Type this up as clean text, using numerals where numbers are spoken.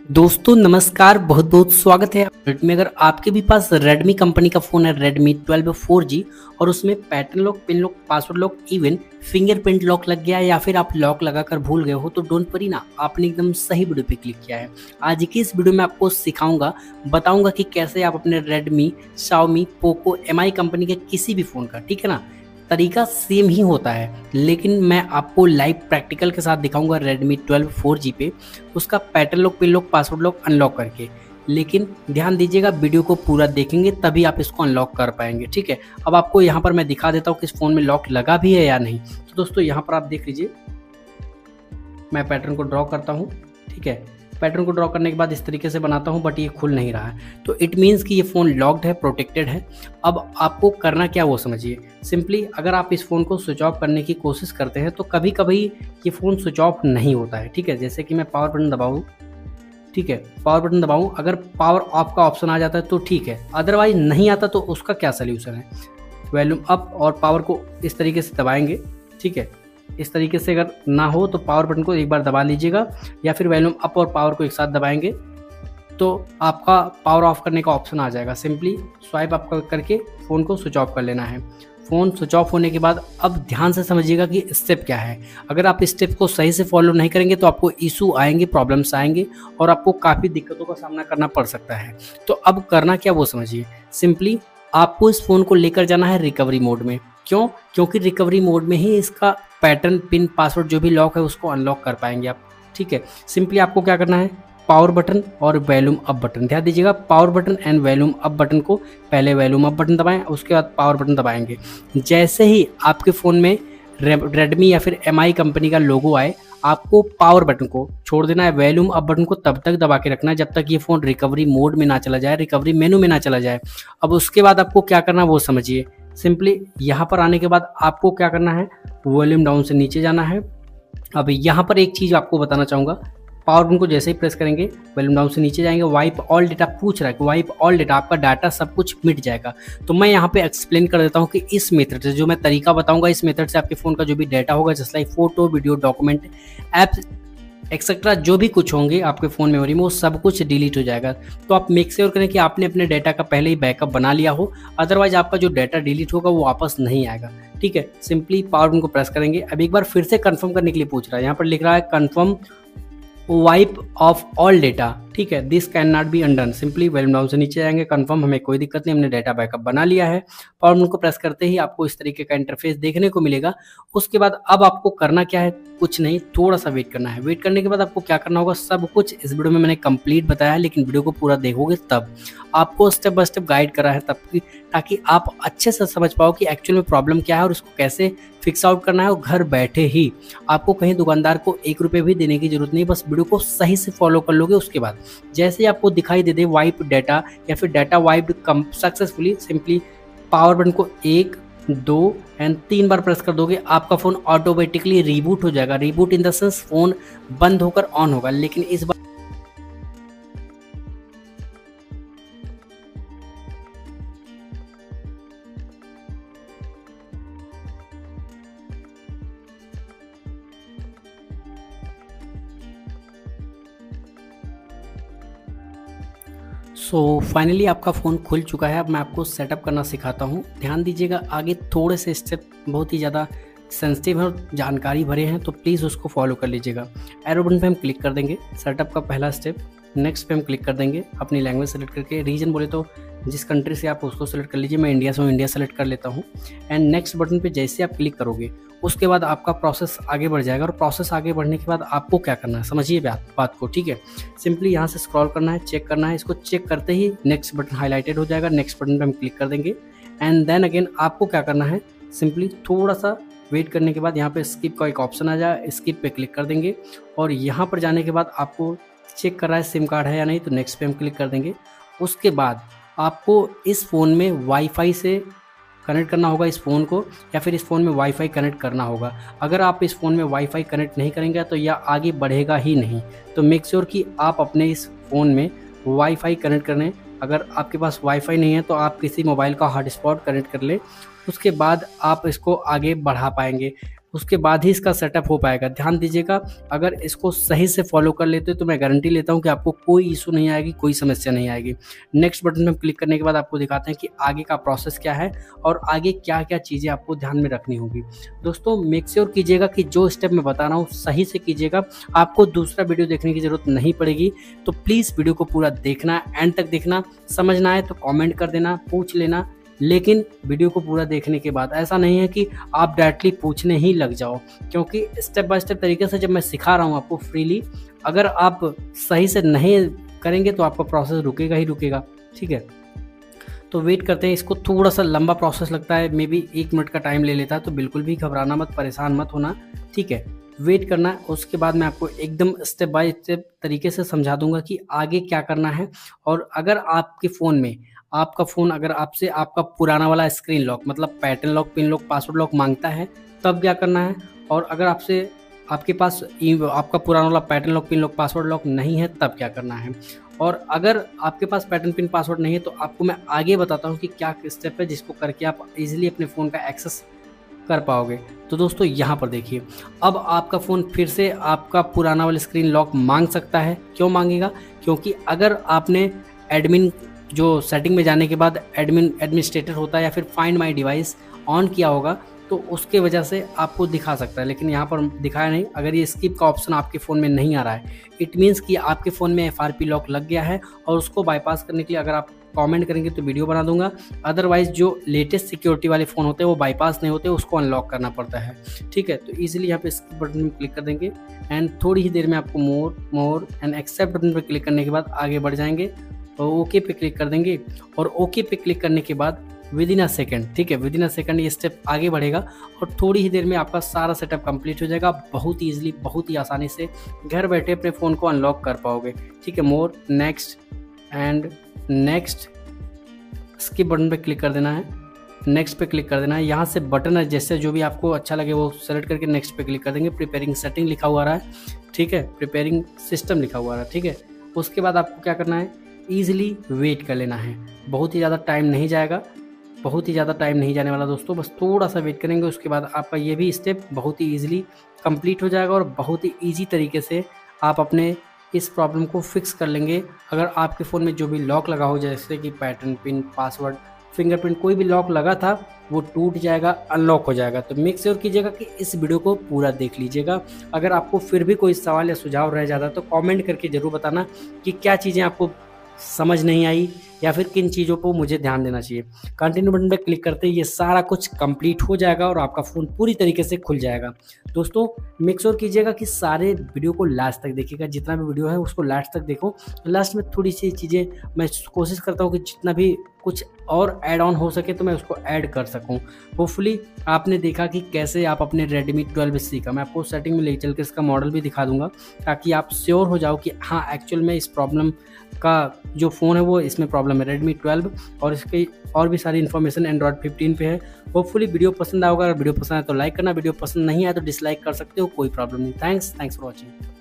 दोस्तों नमस्कार, बहुत बहुत स्वागत है अपडेट में। अगर आपके भी पास Redmi कंपनी का फ़ोन है Redmi 12 4G और उसमें pattern lock, pin lock, password lock, even fingerprint lock लग गया है या फिर आप लॉक लगाकर भूल गए हो, तो डोंट वरी ना, आपने एकदम सही वीडियो पे क्लिक किया है। आज की इस वीडियो में आपको सिखाऊंगा, बताऊंगा कि कैसे आप अपने Redmi, Xiaomi, Poco, MI company के किसी भी फ़ोन का, ठीक है ना, तरीका सेम ही होता है, लेकिन मैं आपको लाइव प्रैक्टिकल के साथ दिखाऊंगा Redmi 12 4G पे उसका pattern lock, pin lock, password lock unlock करके। लेकिन ध्यान दीजिएगा, वीडियो को पूरा देखेंगे तभी आप इसको अनलॉक कर पाएंगे, ठीक है। अब आपको यहाँ पर मैं दिखा देता हूँ कि इस फ़ोन में लॉक लगा भी है या नहीं। तो दोस्तों यहाँ पर आप देख लीजिए, मैं पैटर्न को ड्रॉ करता हूँ, ठीक है। पैटर्न को ड्रॉ करने के बाद इस तरीके से बनाता हूँ, बट ये खुल नहीं रहा है, तो इट मीन्स कि ये फ़ोन लॉक्ड है, प्रोटेक्टेड है। अब आपको करना क्या वो समझिए। सिंपली अगर आप इस फ़ोन को स्विच ऑफ करने की कोशिश करते हैं तो कभी कभी ये फ़ोन स्विच ऑफ नहीं होता है, ठीक है। जैसे कि मैं पावर बटन दबाऊँ, ठीक है, पावर बटन दबाऊँ, अगर पावर ऑफ का ऑप्शन आ जाता है तो ठीक है, अदरवाइज नहीं आता तो उसका क्या सोल्यूशन है। वॉल्यूम अप और पावर को इस तरीके से दबाएंगे, ठीक है। इस तरीके से अगर ना हो तो पावर बटन को एक बार दबा लीजिएगा, या फिर वॉल्यूम अप और पावर को एक साथ दबाएंगे तो आपका पावर ऑफ करने का ऑप्शन आ जाएगा। सिंपली स्वाइप अप करके फ़ोन को स्विच ऑफ कर लेना है। फ़ोन स्विच ऑफ होने के बाद अब ध्यान से समझिएगा कि स्टेप क्या है। अगर आप इस स्टेप को सही से फॉलो नहीं करेंगे तो आपको इशू आएंगे, प्रॉब्लम्स आएंगे और आपको काफ़ी दिक्कतों का सामना करना पड़ सकता है। तो अब करना क्या वो समझिए। सिंपली आपको इस फ़ोन को लेकर जाना है रिकवरी मोड में। क्यों? क्योंकि रिकवरी मोड में ही इसका पैटर्न, पिन, पासवर्ड जो भी लॉक है उसको अनलॉक कर पाएंगे आप, ठीक है। सिंपली आपको क्या करना है, पावर बटन और वॉल्यूम अप बटन, ध्यान दीजिएगा, power button and volume up button को पहले वॉल्यूम अप बटन दबाएं, उसके बाद पावर बटन दबाएंगे। जैसे ही आपके फ़ोन में Redmi या फिर MI कंपनी का लोगो आए, आपको पावर बटन को छोड़ देना है, वॉल्यूम अप बटन को तब तक दबा के रखना है जब तक ये फ़ोन रिकवरी मोड में ना चला जाए, रिकवरी मेनू में ना चला जाए। अब उसके बाद आपको क्या करना वो समझिए। सिंपली यहाँ पर आने के बाद आपको क्या करना है, वॉल्यूम डाउन से नीचे जाना है। अब यहाँ पर एक चीज़ आपको बताना चाहूँगा, पावर बटन को जैसे ही प्रेस करेंगे वॉल्यूम डाउन से नीचे जाएंगे, वाइप ऑल डेटा पूछ रहा है कि वाइप ऑल डेटा, आपका डाटा सब कुछ मिट जाएगा। तो मैं यहाँ पे एक्सप्लेन कर देता हूँ कि इस मेथड से, जो मैं तरीका बताऊंगा, इस मेथड से आपके फ़ोन का जो भी डाटा होगा, जैसे like photo, video, document, apps etcetera जो भी कुछ होंगे आपके फ़ोन मेमोरी में, वो सब कुछ डिलीट हो जाएगा। तो आप मेक श्योर करें कि आपने अपने डाटा का पहले ही बैकअप बना लिया हो, अदरवाइज आपका जो डाटा डिलीट होगा वो वापस नहीं आएगा, ठीक है। सिंपली पावर बटन को प्रेस करेंगे। अब एक बार फिर से कंफर्म करने के लिए पूछ रहा है, यहाँ पर लिख रहा है confirm wipe off all data, ठीक है, this can not be undone. Simply volume down से नीचे जाएंगे, कंफर्म, हमें कोई दिक्कत नहीं, हमने डाटा बैकअप बना लिया है। और उनको प्रेस करते ही आपको इस तरीके का इंटरफेस देखने को मिलेगा। उसके बाद अब आपको करना क्या है, कुछ नहीं, थोड़ा सा वेट करना है। वेट करने के बाद आपको क्या करना होगा, सब कुछ इस वीडियो में मैंने कंप्लीट बताया है, लेकिन वीडियो को पूरा देखोगे तब आपको स्टेप बाय स्टेप गाइड करा है, तब ताकि आप अच्छे से समझ पाओ कि एक्चुअल में प्रॉब्लम क्या है और उसको कैसे फिक्स आउट करना है। और घर बैठे ही आपको कहीं दुकानदार को 1 रुपये भी देने की जरूरत नहीं, बस वीडियो को सही से फॉलो कर लोगे। उसके बाद जैसे ही आपको दिखाई दे दे वाइप डाटा या फिर data wiped successfully, simply power button को 1, 2 एंड 3 बार प्रेस कर दोगे, आपका फ़ोन ऑटोमेटिकली रीबूट हो जाएगा। Reboot in the sense phone बंद होकर ऑन होगा, लेकिन इस बार फाइनली आपका फ़ोन खुल चुका है। अब मैं आपको सेटअप करना सिखाता हूँ। ध्यान दीजिएगा, आगे थोड़े से स्टेप बहुत ही ज़्यादा सेंसिटिव है और जानकारी भरे हैं, तो प्लीज़ उसको फॉलो कर लीजिएगा। एरो बटन पे हम क्लिक कर देंगे, सेटअप का पहला स्टेप। नेक्स्ट पे हम क्लिक कर देंगे, अपनी लैंग्वेज सेलेक्ट करके, रीजन बोले तो जिस कंट्री से आप उसको सेलेक्ट कर लीजिए। मैं इंडिया से हूँ, इंडिया सेलेक्ट कर लेता हूँ। एंड नेक्स्ट बटन पे जैसे आप क्लिक करोगे उसके बाद आपका प्रोसेस आगे बढ़ जाएगा। और प्रोसेस आगे बढ़ने के बाद आपको क्या करना है, समझिए बात को, ठीक है। सिंपली यहाँ से स्क्रॉल करना है, चेक करना है। इसको चेक करते ही नेक्स्ट बटन हाईलाइटेड हो जाएगा, नेक्स्ट बटन पे हम क्लिक कर देंगे। एंड देन अगेन आपको क्या करना है, सिंपली थोड़ा सा वेट करने के बाद यहाँ पे स्किप का एक ऑप्शन आ जाए, स्किप पे क्लिक कर देंगे। और यहाँ पर जाने के बाद आपको चेक कर रहा है सिम कार्ड है या नहीं, तो नेक्स्ट पे हम क्लिक कर देंगे। उसके बाद आपको इस फ़ोन में वाईफाई से कनेक्ट करना होगा इस फ़ोन को, या फिर इस फ़ोन में वाईफाई कनेक्ट करना होगा। अगर आप इस फ़ोन में वाईफाई कनेक्ट नहीं करेंगे तो यह आगे बढ़ेगा ही नहीं। तो मेक श्योर कि आप अपने इस फ़ोन में वाईफाई कनेक्ट करें। अगर आपके पास वाईफाई नहीं है तो आप किसी मोबाइल का हॉटस्पॉट कनेक्ट कर लें, उसके बाद आप इसको आगे बढ़ा पाएंगे। उसके बाद ही इसका सेटअप हो पाएगा। ध्यान दीजिएगा, अगर इसको सही से फॉलो कर लेते हो तो मैं गारंटी लेता हूँ कि आपको कोई इशू नहीं आएगी, कोई समस्या नहीं आएगी। नेक्स्ट बटन में क्लिक करने के बाद आपको दिखाते हैं कि आगे का प्रोसेस क्या है और आगे क्या क्या चीज़ें आपको ध्यान में रखनी होगी। दोस्तों मेक श्योर कीजिएगा कि जो स्टेप मैं बता रहा हूँ सही से कीजिएगा, आपको दूसरा वीडियो देखने की ज़रूरत नहीं पड़ेगी। तो प्लीज़ वीडियो को पूरा देखना, एंड तक देखना। समझना है तो कमेंट कर देना, पूछ लेना, लेकिन वीडियो को पूरा देखने के बाद ऐसा नहीं है कि आप डायरेक्टली पूछने ही लग जाओ, क्योंकि स्टेप बाय स्टेप तरीके से जब मैं सिखा रहा हूँ आपको फ्रीली, अगर आप सही से नहीं करेंगे तो आपका प्रोसेस रुकेगा ही रुकेगा। ठीक है, तो वेट करते हैं। इसको थोड़ा सा लंबा प्रोसेस लगता है, मे बी 1 मिनट का टाइम ले लेता है, तो बिल्कुल भी घबराना मत, परेशान मत होना। ठीक है, वेट करना। उसके बाद मैं आपको एकदम स्टेप बाय स्टेप तरीके से समझा दूंगा कि आगे क्या करना है। और अगर आपके फ़ोन में आपका फ़ोन अगर आपसे आपका पुराना वाला स्क्रीन लॉक मतलब pattern lock, pin lock, password lock मांगता है, तब क्या करना है। और अगर आपसे आपके पास आपका पुराना वाला pattern lock, pin lock, password lock नहीं है, तब क्या करना है। और अगर आपके पास पैटर्न, पिन, पासवर्ड नहीं है, तो आपको मैं आगे बताता हूँ कि क्या स्टेप है जिसको करके आप इजीली अपने फ़ोन का एक्सेस कर पाओगे। तो दोस्तों यहाँ पर देखिए, अब आपका फ़ोन फिर से आपका पुराना वाला स्क्रीन लॉक मांग सकता है। क्यों मांगेगा? क्योंकि अगर आपने एडमिन जो सेटिंग में जाने के बाद एडमिनिस्ट्रेटर होता है या फिर फाइंड माय डिवाइस ऑन किया होगा, तो उसके वजह से आपको दिखा सकता है, लेकिन यहाँ पर दिखाया नहीं। अगर ये स्किप का ऑप्शन आपके फ़ोन में नहीं आ रहा है, इट मीन्स कि आपके फ़ोन में FRP लॉक लग गया है, और उसको बाईपास करने के लिए अगर आप कमेंट करेंगे तो वीडियो बना दूंगा। अदरवाइज जो लेटेस्ट सिक्योरिटी वाले फ़ोन होते हैं वो बाईपास नहीं होते, उसको अनलॉक करना पड़ता है। ठीक है, तो ईजिली यहाँ पे स्किप बटन में क्लिक कर देंगे, एंड थोड़ी ही देर में आपको मोर एंड एक्सेप्ट बटन पर क्लिक करने के बाद आगे बढ़ जाएंगे, और ओके पे क्लिक कर देंगे। और ओके पे क्लिक करने के बाद विदिन अ सेकंड, ठीक है, विदिन अ सेकंड ये स्टेप आगे बढ़ेगा, और थोड़ी ही देर में आपका सारा सेटअप कंप्लीट हो जाएगा। बहुत ही ईजिली, बहुत ही आसानी से घर बैठे अपने फ़ोन को अनलॉक कर पाओगे। ठीक है, more, next and next, skip button पे क्लिक कर देना है, नेक्स्ट पे क्लिक कर देना है। यहाँ से बटन है जैसे जो भी आपको अच्छा लगे वो सेलेक्ट करके नेक्स्ट पे क्लिक कर देंगे। प्रिपेयरिंग सेटिंग लिखा हुआ रहा है, ठीक है, प्रिपेयरिंग सिस्टम लिखा हुआ रहा है। ठीक है, उसके बाद आपको क्या करना है, ईजिली वेट कर लेना है। बहुत ही ज़्यादा टाइम नहीं जाएगा, बहुत ही ज़्यादा टाइम नहीं जाने वाला दोस्तों, बस थोड़ा सा वेट करेंगे। उसके बाद आपका ये भी स्टेप बहुत ही ईजिली कंप्लीट हो जाएगा, और बहुत ही ईजी तरीके से आप अपने इस प्रॉब्लम को फिक्स कर लेंगे। अगर आपके फ़ोन में जो भी लॉक लगा हो, जैसे कि पैटर्न, पिन, पासवर्ड, फिंगरप्रिंट, कोई भी लॉक लगा था, वो टूट जाएगा, अनलॉक हो जाएगा। तो मेक श्योर कीजिएगा कि इस वीडियो को पूरा देख लीजिएगा। अगर आपको फिर भी कोई सवाल या सुझाव रह जाता है तो कमेंट करके ज़रूर बताना कि क्या चीज़ें आपको समझ नहीं आई, या फिर किन चीज़ों को मुझे ध्यान देना चाहिए। कंटिन्यू बटन पर क्लिक करते ही ये सारा कुछ कंप्लीट हो जाएगा और आपका फ़ोन पूरी तरीके से खुल जाएगा। दोस्तों मेक श्योर कीजिएगा कि सारे वीडियो को लास्ट तक देखिएगा, जितना भी वीडियो है उसको लास्ट तक देखो। लास्ट में थोड़ी सी चीज़ें मैं कोशिश करता हूँ कि जितना भी कुछ और ऐड ऑन हो सके तो मैं उसको ऐड कर सकूँ। होपफुली आपने देखा कि कैसे आप अपने Redmi 12C का, मैं आपको सेटिंग में ले चल के इसका मॉडल भी दिखा दूंगा, ताकि आप श्योर हो जाओ कि हाँ एक्चुअल में इस प्रॉब्लम का जो फ़ोन है वो इसमें प्रॉब्लम है Redmi 12, और इसकी और भी सारी इन्फॉर्मेशन Android 15 पे है। होपफुली वीडियो पसंद आएगा। अगर वीडियो पसंद आए तो लाइक करना, वीडियो पसंद नहीं आए तो डिसलाइक कर सकते हो, कोई प्रॉब्लम नहीं। Thanks for watching.